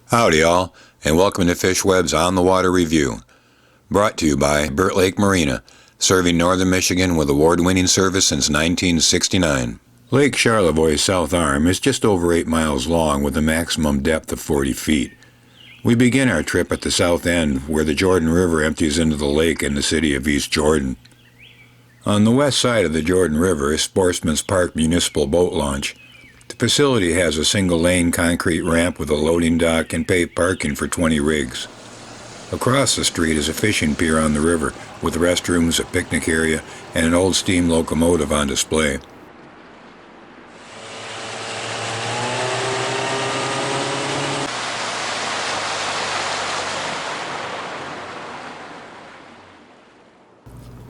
Howdy all, and welcome to Fishweb's On the Water Review. Brought to you by Burt Lake Marina, serving northern Michigan with award-winning service since 1969. Lake Charlevoix South Arm is just over 8 miles long with a maximum depth of 40 feet. We begin our trip at the south end where the Jordan River empties into the lake in the city of East Jordan. On the west side of the Jordan River is Sportsman's Park Municipal Boat Launch. The facility has a single-lane concrete ramp with a loading dock and paved parking for 20 rigs. Across the street is a fishing pier on the river with restrooms, a picnic area, and an old steam locomotive on display.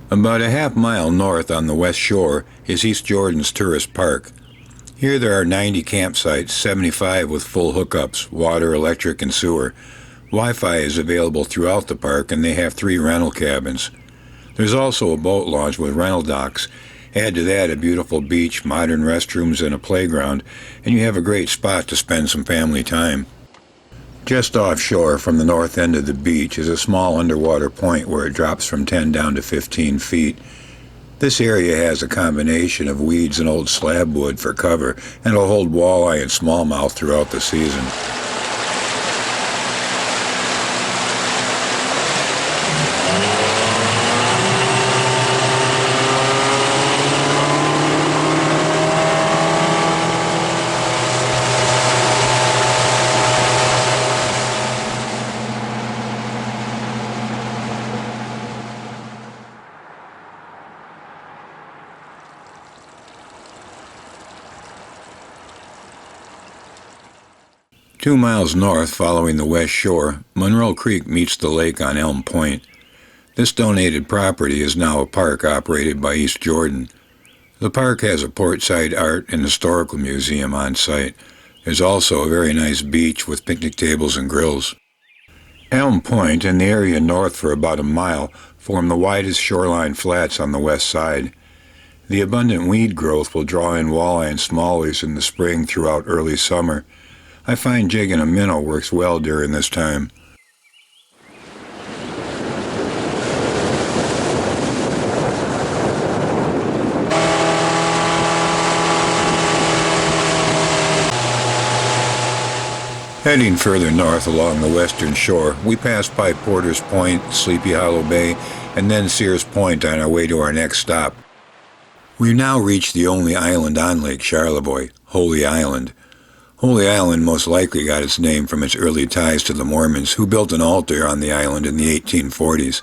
About a half mile north on the west shore is East Jordan's Tourist Park. Here there are 90 campsites, 75 with full hookups, water, electric, and sewer. Wi-Fi is available throughout the park, and they have 3 rental cabins. There's also a boat launch with rental docks. Add to that a beautiful beach, modern restrooms, and a playground, and you have a great spot to spend some family time. Just offshore from the north end of the beach is a small underwater point where it drops from 10 down to 15 feet. This area has a combination of weeds and old slab wood for cover, and will hold walleye and smallmouth throughout the season. Two miles north, following the west shore, Monroe Creek meets the lake on Elm Point. This donated property is now a park operated by East Jordan. The park has a portside art and historical museum on site. There's also a very nice beach with picnic tables and grills. Elm Point and the area north for about a mile form the widest shoreline flats on the west side. The abundant weed growth will draw in walleye and smallies in the spring throughout early summer. I find jigging a minnow works well during this time. Heading further north along the western shore, we pass by Porter's Point, Sleepy Hollow Bay, and then Sears Point on our way to our next stop. We've now reached the only island on Lake Charlevoix, Holy Island. Holy Island most likely got its name from its early ties to the Mormons, who built an altar on the island in the 1840s.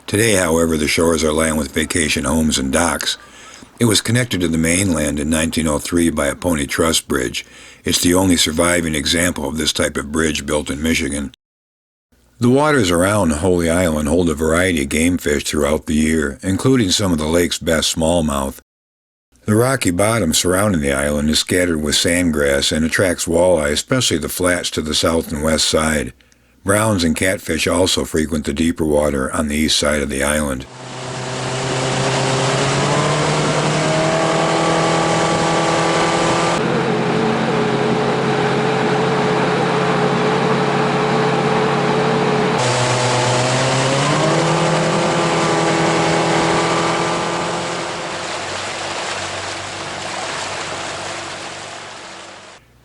Today, however, the shores are lined with vacation homes and docks. It was connected to the mainland in 1903 by a pony truss bridge. It's the only surviving example of this type of bridge built in Michigan. The waters around Holy Island hold a variety of game fish throughout the year, including some of the lake's best smallmouth. The rocky bottom surrounding the island is scattered with sandgrass and attracts walleye, especially the flats to the south and west side. Browns and catfish also frequent the deeper water on the east side of the island.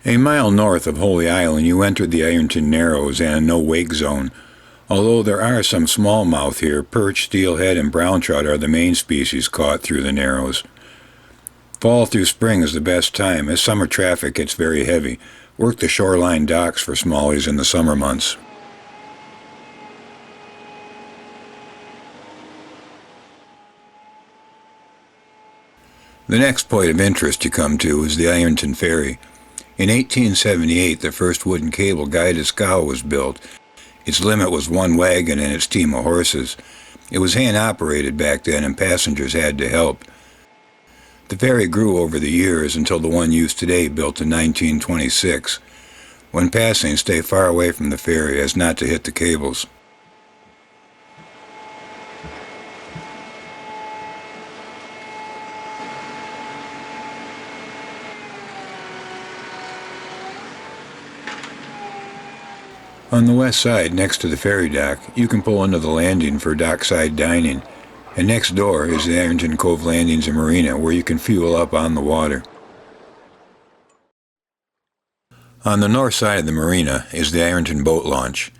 A mile north of Holy Island, you enter the Ironton Narrows and a no-wake zone. Although there are some smallmouth here, perch, steelhead, and brown trout are the main species caught through the Narrows. Fall through spring is the best time, as summer traffic gets very heavy. Work the shoreline docks for smallies in the summer months. The next point of interest you come to is the Ironton Ferry. In 1878, the first wooden cable guided scow was built. Its limit was 1 wagon and its team of horses. It was hand-operated back then, and passengers had to help. The ferry grew over the years until the one used today, built in 1926. When passing, stay far away from the ferry as not to hit the cables. On the west side, next to the ferry dock, you can pull into the landing for dockside dining, and next door is the Ironton Cove Landings and Marina, where you can fuel up on the water. On the north side of the marina is the Ironton boat launch.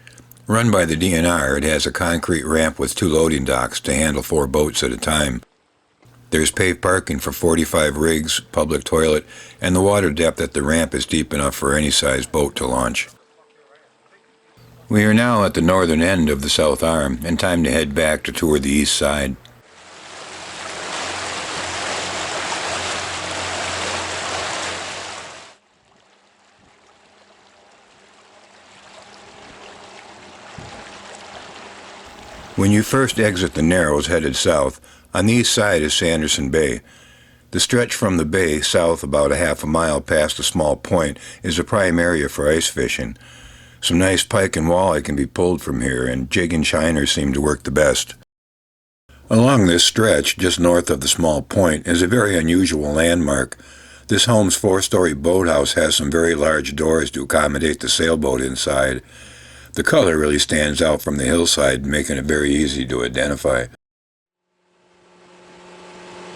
Run by the DNR, it has a concrete ramp with 2 loading docks to handle 4 boats at a time. There's paved parking for 45 rigs, public toilet, and the water depth at the ramp is deep enough for any size boat to launch. We are now at the northern end of the south arm, and time to head back to tour the east side. When you first exit the Narrows headed south, on the east side is Sanderson Bay. The stretch from the bay south about a half a mile past a small point is a prime area for ice fishing. Some nice pike and walleye can be pulled from here, and jig and shiners seem to work the best. Along this stretch, just north of the small point, is a very unusual landmark. This home's 4-story boathouse has some very large doors to accommodate the sailboat inside. The color really stands out from the hillside, making it very easy to identify.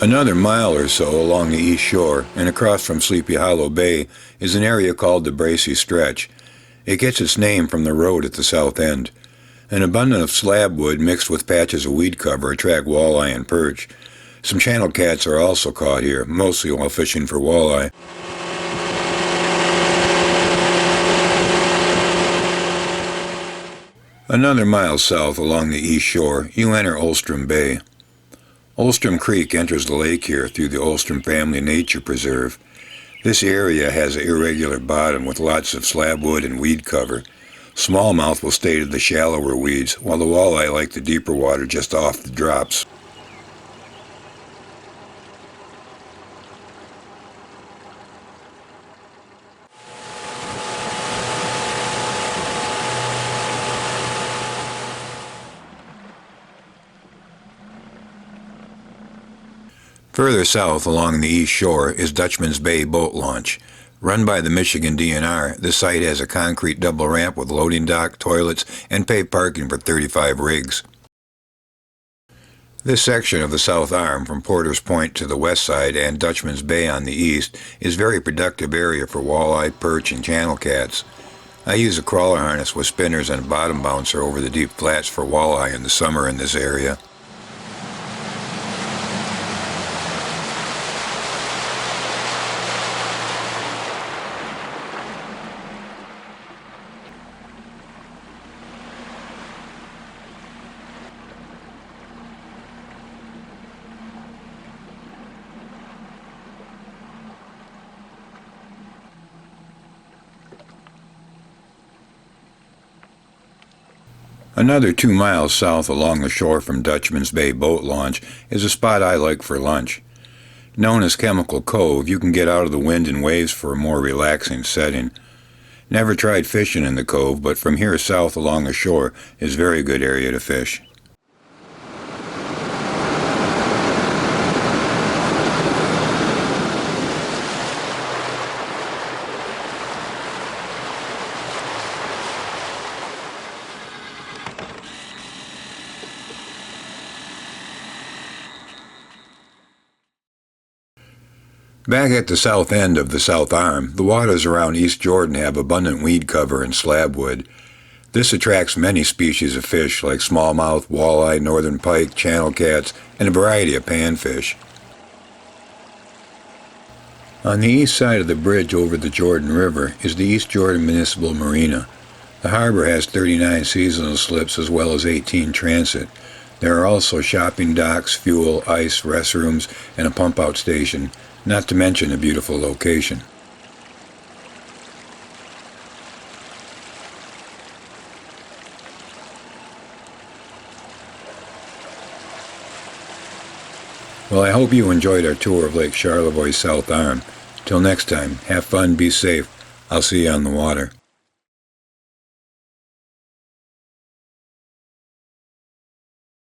Another mile or so along the east shore, and across from Sleepy Hollow Bay, is an area called the Bracy Stretch. It gets its name from the road at the south end. An abundance of slab wood mixed with patches of weed cover attract walleye and perch. Some channel cats are also caught here, mostly while fishing for walleye. Another mile south along the east shore, you enter Ulstrom Bay. Ulstrom Creek enters the lake here through the Ulstrom Family Nature Preserve. This area has an irregular bottom with lots of slab wood and weed cover. Smallmouth will stay to the shallower weeds, while the walleye like the deeper water just off the drops. Further south along the east shore is Dutchman's Bay Boat Launch. Run by the Michigan DNR, this site has a concrete double ramp with loading dock, toilets, and paved parking for 35 rigs. This section of the South Arm, from Porter's Point to the west side and Dutchman's Bay on the east, is a very productive area for walleye, perch, and channel cats. I use a crawler harness with spinners and a bottom bouncer over the deep flats for walleye in the summer in this area. Another 2 miles south along the shore from Dutchman's Bay Boat Launch is a spot I like for lunch. Known as Chemical Cove, you can get out of the wind and waves for a more relaxing setting. Never tried fishing in the cove, but from here south along the shore is a very good area to fish. Back at the south end of the South Arm, the waters around East Jordan have abundant weed cover and slabwood. This attracts many species of fish like smallmouth, walleye, northern pike, channel cats, and a variety of panfish. On the east side of the bridge over the Jordan River is the East Jordan Municipal Marina. The harbor has 39 seasonal slips as well as 18 transit. There are also shopping docks, fuel, ice, restrooms, and a pump-out station, not to mention a beautiful location. Well, I hope you enjoyed our tour of Lake Charlevoix's South Arm. Till next time, have fun, be safe. I'll see you on the water.